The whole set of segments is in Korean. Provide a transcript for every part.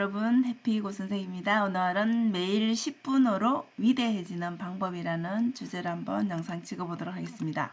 여러분, 해피고 선생입니다. 오늘은 매일 10분으로 위대해지는 방법이라는 주제로 한번 영상 찍어보도록 하겠습니다.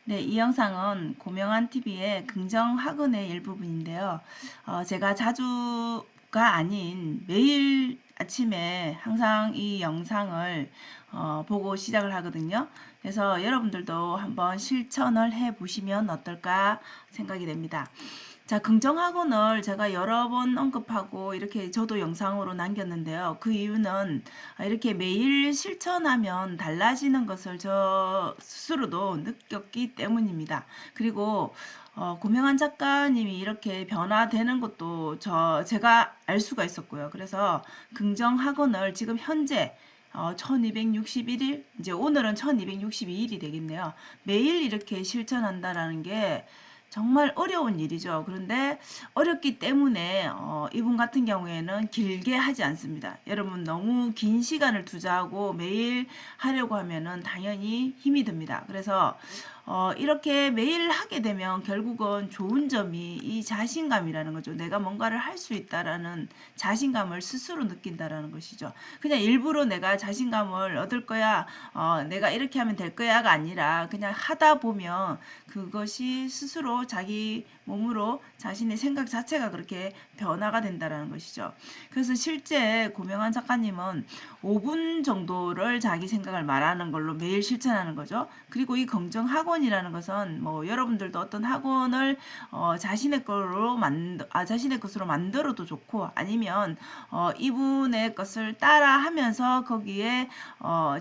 네, 이 영상은 고명환TV의 긍정학원의 일부분인데요. 제가 자주가 아닌 매일 아침에 항상 이 영상을 보고 시작을 하거든요. 그래서 여러분들도 한번 실천을 해보시면 어떨까 생각이 됩니다. 자, 긍정학원을 제가 여러 번 언급하고 이렇게 저도 영상으로 남겼는데요. 그 이유는 이렇게 매일 실천하면 달라지는 것을 저 스스로도 느꼈기 때문입니다. 그리고 고명환 작가님이 이렇게 변화되는 것도 제가 알 수가 있었고요. 그래서 긍정학원을 지금 현재 1261일, 이제 오늘은 1262일이 되겠네요. 매일 이렇게 실천한다라는 게 정말 어려운 일이죠. 그런데 어렵기 때문에 이분 같은 경우에는 길게 하지 않습니다. 여러분 너무 긴 시간을 투자하고 매일 하려고 하면은 당연히 힘이 듭니다. 그래서 이렇게 매일 하게 되면 결국은 좋은 점이 이 자신감이라는 거죠. 내가 뭔가를 할 수 있다라는 자신감을 스스로 느낀다라는 것이죠. 그냥 일부러 내가 자신감을 얻을 거야, 내가 이렇게 하면 될 거야가 아니라 그냥 하다 보면 그것이 스스로 자기 몸으로 자신의 생각 자체가 그렇게 변화가 된다라는 것이죠. 그래서 실제 고명환 작가님은 5분 정도를 자기 생각을 말하는 걸로 매일 실천하는 거죠. 그리고 이 긍정 학원이라는 것은 뭐 여러분들도 어떤 학원을 자신의 것으로 만들어도 좋고, 아니면 이분의 것을 따라하면서 거기에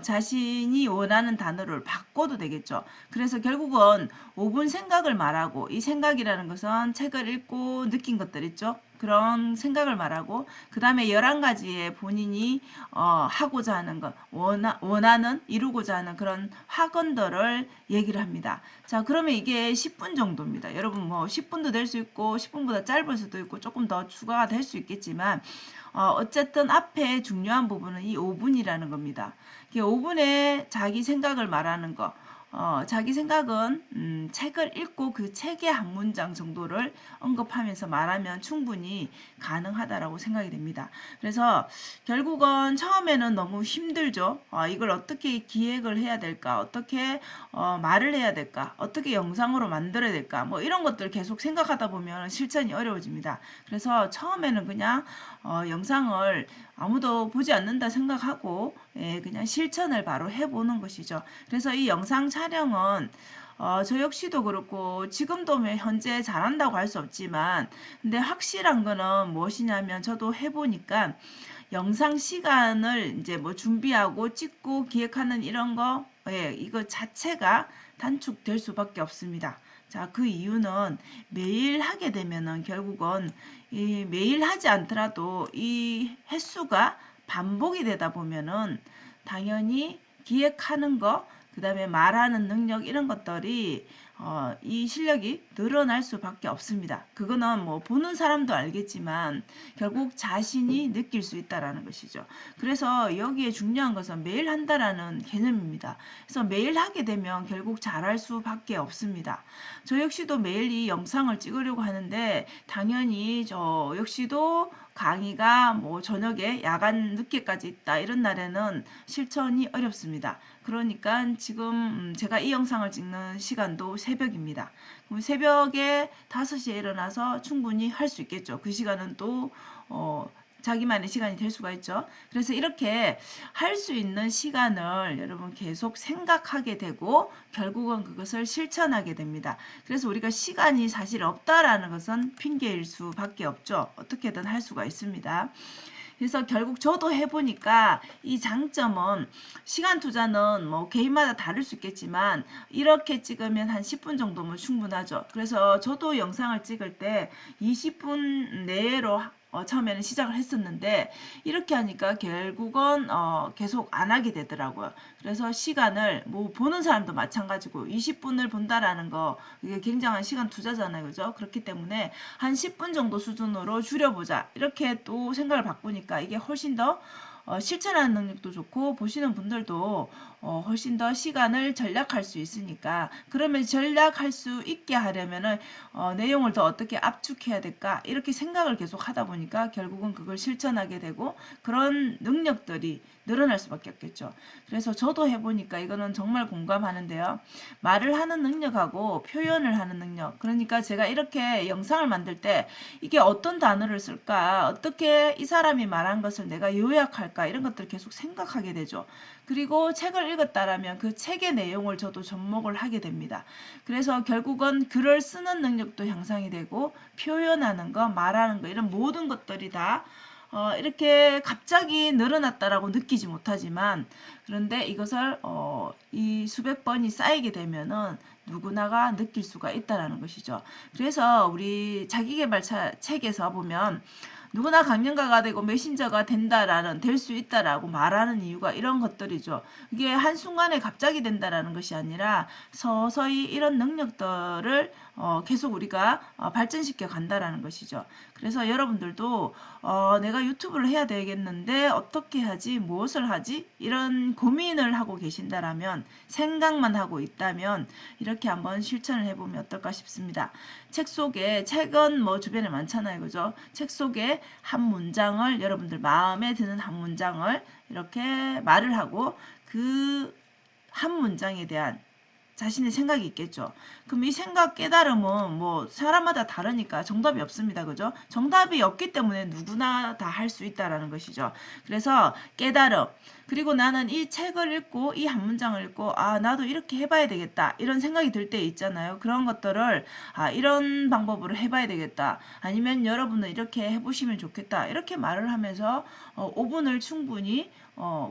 자신이 원하는 단어를 바꿔도 되겠죠. 그래서 결국은 5분 생각을 말하고, 이 생각이라는 것은 책을 읽고 느낀 것들 있죠. 그런 생각을 말하고, 그 다음에 11가지의 본인이 하고자 하는 것, 원하는, 이루고자 하는 그런 학원들을 얘기를 합니다. 자, 그러면 이게 10분 정도입니다. 여러분 뭐 10분도 될 수 있고 10분보다 짧을 수도 있고 조금 더 추가가 될 수 있겠지만 어쨌든 앞에 중요한 부분은 이 5분이라는 겁니다. 5분에 자기 생각을 말하는 거. 자기 생각은 책을 읽고 그 책의 한 문장 정도를 언급하면서 말하면 충분히 가능하다라고 생각이 됩니다. 그래서 결국은 처음에는 너무 힘들죠. 이걸 어떻게 기획을 해야 될까? 어떻게 말을 해야 될까? 어떻게 영상으로 만들어야 될까? 뭐 이런 것들 계속 생각하다 보면 실천이 어려워집니다. 그래서 처음에는 그냥 영상을 아무도 보지 않는다 생각하고 그냥 실천을 바로 해보는 것이죠. 그래서 이 영상 촬영은 저 역시도 그렇고 지금도 현재 잘한다고 할 수 없지만, 근데 확실한 거는 무엇이냐면 저도 해보니까 영상 시간을 이제 뭐 준비하고 찍고 기획하는 이런 거, 이거 자체가 단축될 수밖에 없습니다. 자, 그 이유는 매일 하게 되면은 결국은 매일 하지 않더라도 이 횟수가 반복이 되다 보면은 당연히 기획하는 거, 그 다음에 말하는 능력 이런 것들이 이 실력이 늘어날 수밖에 없습니다. 그거는 뭐 보는 사람도 알겠지만 결국 자신이 느낄 수 있다라는 것이죠. 그래서 여기에 중요한 것은 매일 한다라는 개념입니다. 그래서 매일 하게 되면 결국 잘할 수밖에 없습니다. 저 역시도 매일 이 영상을 찍으려고 하는데 당연히 저 역시도 강의가 뭐 저녁에 야간 늦게까지 있다 이런 날에는 실천이 어렵습니다. 그러니까 지금 제가 이 영상을 찍는 시간도 새벽입니다. 그럼 새벽에 5시에 일어나서 충분히 할 수 있겠죠. 그 시간은 또 자기만의 시간이 될 수가 있죠. 그래서 이렇게 할 수 있는 시간을 여러분 계속 생각하게 되고 결국은 그것을 실천하게 됩니다. 그래서 우리가 시간이 사실 없다라는 것은 핑계일 수밖에 없죠. 어떻게든 할 수가 있습니다. 그래서 결국 저도 해보니까 이 장점은 시간 투자는 뭐 개인마다 다를 수 있겠지만 이렇게 찍으면 한 10분 정도면 충분하죠. 그래서 저도 영상을 찍을 때 20분 내로 처음에는 시작을 했었는데 이렇게 하니까 결국은 계속 안 하게 되더라고요. 그래서 시간을 뭐 보는 사람도 마찬가지고 20분을 본다라는 거 이게 굉장한 시간 투자잖아요. 그죠? 그렇기 때문에 한 10분 정도 수준으로 줄여보자. 이렇게 또 생각을 바꾸니까 이게 훨씬 더 실천하는 능력도 좋고 보시는 분들도 훨씬 더 시간을 절약할 수 있으니까 그러면 절약할 수 있게 하려면은 내용을 더 어떻게 압축해야 될까 이렇게 생각을 계속 하다 보니까 결국은 그걸 실천하게 되고 그런 능력들이 늘어날 수밖에 없겠죠. 그래서 저도 해보니까 이거는 정말 공감하는데요. 말을 하는 능력하고 표현을 하는 능력 그러니까 제가 이렇게 영상을 만들 때 이게 어떤 단어를 쓸까 어떻게 이 사람이 말한 것을 내가 요약할까 이런 것들을 계속 생각하게 되죠. 그리고 책을 읽었다라면 그 책의 내용을 저도 접목을 하게 됩니다. 그래서 결국은 글을 쓰는 능력도 향상이 되고 표현하는 거, 말하는 거 이런 모든 것들이 다 이렇게 갑자기 늘어났다라고 느끼지 못하지만 그런데 이것을 이 수백 번이 쌓이게 되면은 누구나가 느낄 수가 있다라는 것이죠. 그래서 우리 자기계발 책에서 보면 누구나 강연가가 되고 메신저가 된다라는 될 수 있다라고 말하는 이유가 이런 것들이죠. 이게 한순간에 갑자기 된다라는 것이 아니라 서서히 이런 능력들을 계속 우리가 발전시켜 간다라는 것이죠. 그래서 여러분들도 내가 유튜브를 해야 되겠는데 어떻게 하지? 무엇을 하지? 이런 고민을 하고 계신다라면 생각만 하고 있다면 이렇게 한번 실천을 해보면 어떨까 싶습니다. 책 속에 책은 뭐 주변에 많잖아요. 그죠? 책 속에 한 문장을 여러분들 마음에 드는 한 문장을 이렇게 말을 하고 그 한 문장에 대한 자신의 생각이 있겠죠. 그럼 이 생각 깨달음은 뭐 사람마다 다르니까 정답이 없습니다. 그죠? 정답이 없기 때문에 누구나 다 할 수 있다라는 것이죠. 그래서 깨달음 그리고 나는 이 책을 읽고 이 한 문장을 읽고 아 나도 이렇게 해봐야 되겠다 이런 생각이 들 때 있잖아요. 그런 것들을 이런 방법으로 해봐야 되겠다 아니면 여러분은 이렇게 해보시면 좋겠다 이렇게 말을 하면서 5분을 충분히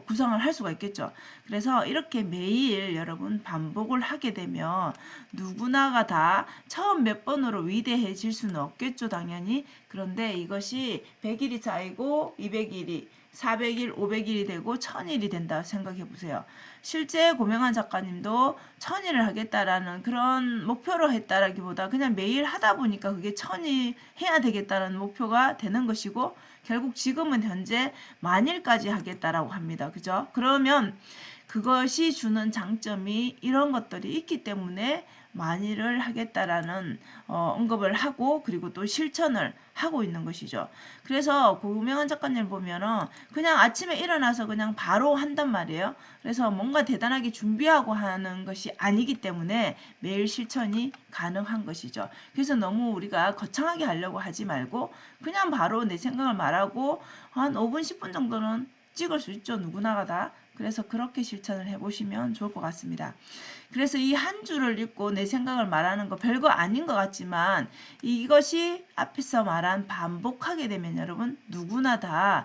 구성을 할 수가 있겠죠. 그래서 이렇게 매일 여러분 반복을 하게 되면 누구나가 다 처음 몇 번으로 위대해질 수는 없겠죠. 당연히. 그런데 이것이 100일이 쌓이고 200일이 400일, 500일이 되고 1000일이 된다 생각해 보세요. 실제 고명한 작가님도 1000일을 하겠다라는 그런 목표로 했다라기보다 그냥 매일 하다 보니까 그게 1000일 해야 되겠다라는 목표가 되는 것이고 결국 지금은 현재 10,000일까지 하겠다라고 합니다. 그죠? 그러면 그것이 주는 장점이 이런 것들이 있기 때문에 만일을 하겠다라는 언급을 하고 그리고 또 실천을 하고 있는 것이죠. 그래서 고명한 작가님 보면은 그냥 아침에 일어나서 그냥 바로 한단 말이에요. 그래서 뭔가 대단하게 준비하고 하는 것이 아니기 때문에 매일 실천이 가능한 것이죠. 그래서 너무 우리가 거창하게 하려고 하지 말고 그냥 바로 내 생각을 말하고 한 5분 10분 정도는 찍을 수 있죠. 누구나가 다. 그래서 그렇게 실천을 해보시면 좋을 것 같습니다. 그래서 이 한 줄을 읽고 내 생각을 말하는 거 별거 아닌 것 같지만 이것이 앞에서 말한 반복하게 되면 여러분 누구나 다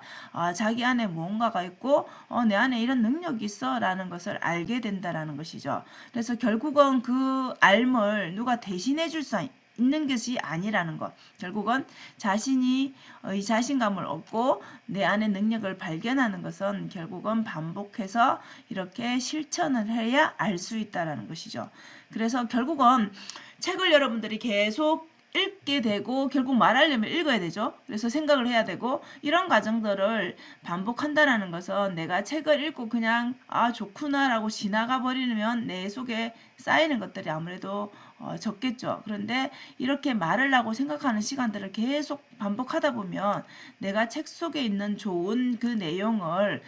자기 안에 무언가가 있고 내 안에 이런 능력이 있어 라는 것을 알게 된다라는 것이죠. 그래서 결국은 그 알을 누가 대신해 줄 수 있는 것이 아니라는 것. 결국은 자신이 이 자신감을 얻고 내 안의 능력을 발견하는 것은 결국은 반복해서 이렇게 실천을 해야 알 수 있다라는 것이죠. 그래서 결국은 책을 여러분들이 계속 읽게 되고 결국 말하려면 읽어야 되죠. 그래서 생각을 해야 되고 이런 과정들을 반복한다라는 것은 내가 책을 읽고 그냥 좋구나라고 지나가 버리면 내 속에 쌓이는 것들이 아무래도 적겠죠. 그런데 이렇게 말을 하고 생각하는 시간들을 계속 반복하다 보면 내가 책 속에 있는 좋은 그 내용을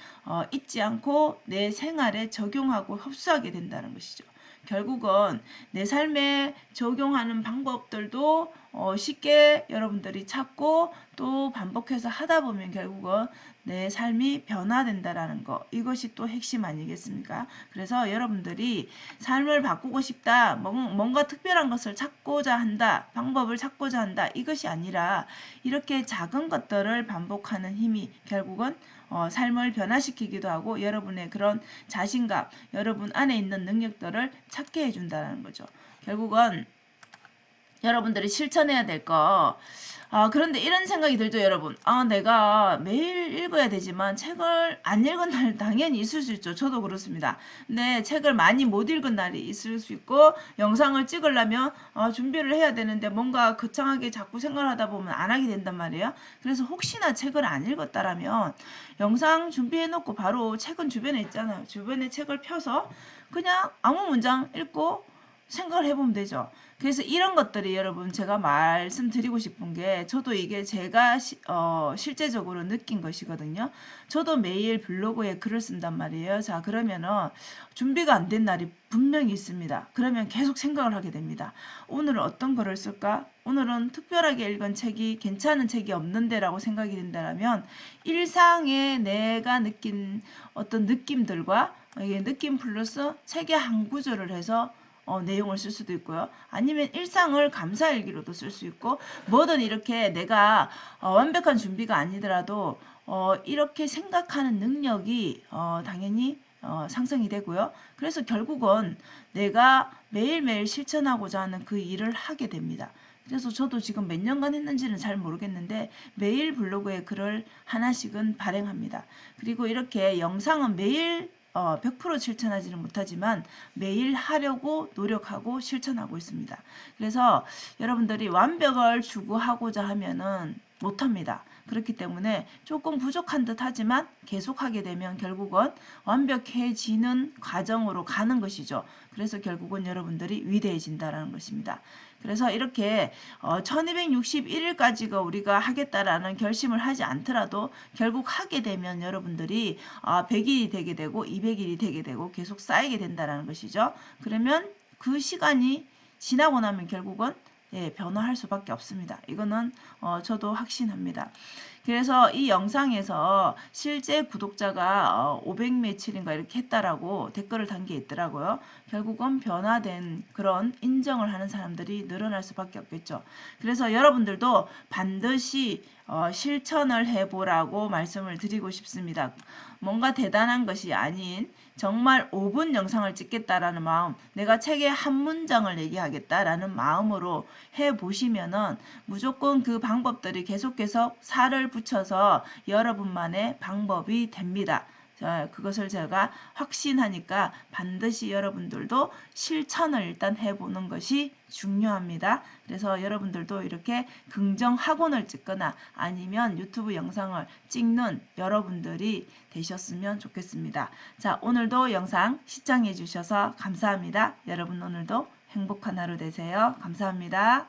잊지 않고 내 생활에 적용하고 흡수하게 된다는 것이죠. 결국은 내 삶에 적용하는 방법들도 쉽게 여러분들이 찾고 또 반복해서 하다 보면 결국은 내 삶이 변화된다라는 거 이것이 또 핵심 아니겠습니까? 그래서 여러분들이 삶을 바꾸고 싶다 뭔가 특별한 것을 찾고자 한다 방법을 찾고자 한다 이것이 아니라 이렇게 작은 것들을 반복하는 힘이 결국은 삶을 변화시키기도 하고 여러분의 그런 자신감 여러분 안에 있는 능력들을 찾게 해준다는 거죠. 결국은 여러분들이 실천해야 될 거. 그런데 이런 생각이 들죠, 여러분. 내가 매일 읽어야 되지만 책을 안 읽은 날 당연히 있을 수 있죠. 저도 그렇습니다. 근데 책을 많이 못 읽은 날이 있을 수 있고, 영상을 찍으려면 준비를 해야 되는데 뭔가 거창하게 자꾸 생각을 하다 보면 안 하게 된단 말이에요. 그래서 혹시나 책을 안 읽었다라면 영상 준비해놓고 바로 책은 주변에 있잖아요. 주변에 책을 펴서 그냥 아무 문장 읽고 생각을 해보면 되죠. 그래서 이런 것들이 여러분 제가 말씀드리고 싶은 게 저도 이게 제가 실제적으로 느낀 것이거든요. 저도 매일 블로그에 글을 쓴단 말이에요. 자, 그러면은 준비가 안 된 날이 분명히 있습니다. 그러면 계속 생각을 하게 됩니다. 오늘은 어떤 글을 쓸까? 오늘은 특별하게 읽은 책이 괜찮은 책이 없는데 라고 생각이 든다면 일상에 내가 느낀 어떤 느낌들과 이게 느낌 플러스 책의 한 구절을 해서 내용을 쓸 수도 있고요. 아니면 일상을 감사일기로도 쓸 수 있고 뭐든 이렇게 내가 완벽한 준비가 아니더라도 이렇게 생각하는 능력이 당연히 상승이 되고요. 그래서 결국은 내가 매일매일 실천하고자 하는 그 일을 하게 됩니다. 그래서 저도 지금 몇 년간 했는지는 잘 모르겠는데 매일 블로그에 글을 하나씩은 발행합니다. 그리고 이렇게 영상은 매일 100% 실천하지는 못하지만 매일 하려고 노력하고 실천하고 있습니다. 그래서 여러분들이 완벽을 추구하고자 하면은 못합니다. 그렇기 때문에 조금 부족한 듯 하지만 계속하게 되면 결국은 완벽해지는 과정으로 가는 것이죠. 그래서 결국은 여러분들이 위대해진다라는 것입니다. 그래서 이렇게 1261일까지가 우리가 하겠다라는 결심을 하지 않더라도 결국 하게 되면 여러분들이 100일이 되게 되고 200일이 되게 되고 계속 쌓이게 된다는 것이죠. 그러면 그 시간이 지나고 나면 결국은 변화할 수밖에 없습니다. 이거는 저도 확신합니다. 그래서 이 영상에서 실제 구독자가 500 며칠인가 이렇게 했다라고 댓글을 단 게 있더라고요. 결국은 변화된 그런 인정을 하는 사람들이 늘어날 수밖에 없겠죠. 그래서 여러분들도 반드시 실천을 해보라고 말씀을 드리고 싶습니다. 뭔가 대단한 것이 아닌 정말 5분 영상을 찍겠다라는 마음, 내가 책에 한 문장을 얘기하겠다라는 마음으로 해보시면은 무조건 그 방법들이 계속해서 살을 붙여서 여러분만의 방법이 됩니다. 자, 그것을 제가 확신하니까 반드시 여러분들도 실천을 일단 해보는 것이 중요합니다. 그래서 여러분들도 이렇게 긍정 학원을 찍거나 아니면 유튜브 영상을 찍는 여러분들이 되셨으면 좋겠습니다. 자, 오늘도 영상 시청해 주셔서 감사합니다. 여러분 오늘도 행복한 하루 되세요. 감사합니다.